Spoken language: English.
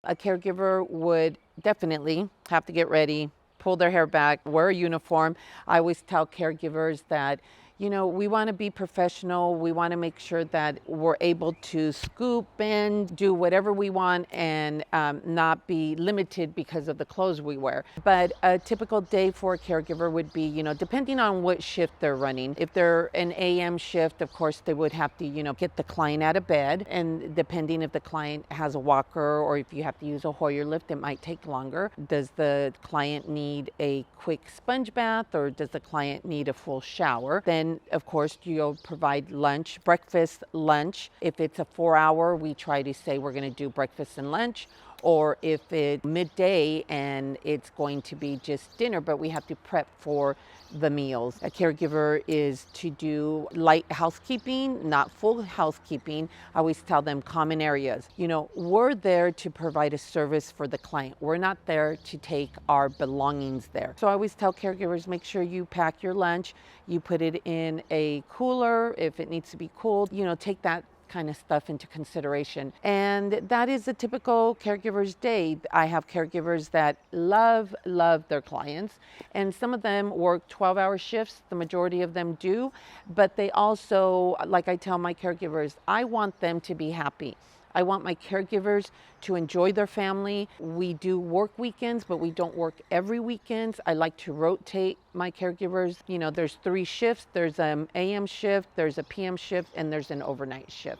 A caregiver would definitely have to get ready, pull their hair back, wear a uniform. I always tell caregivers that, we want to be professional. We want to make sure that we're able to scoop and do whatever we want and not be limited because of the clothes we wear. But a typical day for a caregiver would be, depending on what shift they're running. If they're an AM shift, of course, they would have to, get the client out of bed. And depending if the client has a walker or if you have to use a Hoyer lift, it might take longer. Does the client need a quick sponge bath or does the client need a full shower? Then, of course, you'll provide lunch, breakfast, lunch. If it's a 4 hour, we try to say we're going to do breakfast and lunch. Or if it's midday and it's going to be just dinner, but we have to prep for the meals. A caregiver is to do light housekeeping, not full housekeeping. I always tell them common areas. We're there to provide a service for the client. We're not there to take our belongings there. So I always tell caregivers, make sure you pack your lunch, you put it in a cooler if it needs to be cooled, take that kind of stuff into consideration. And that is a typical caregiver's day. I have caregivers that love their clients, and some of them work 12-hour shifts. The majority of them do, but they also, like I tell my caregivers, I want them to be happy. I want my caregivers to enjoy their family. We do work weekends, but we don't work every weekend. I like to rotate my caregivers. There's 3 shifts. There's an AM shift, there's a PM shift, and there's an overnight shift.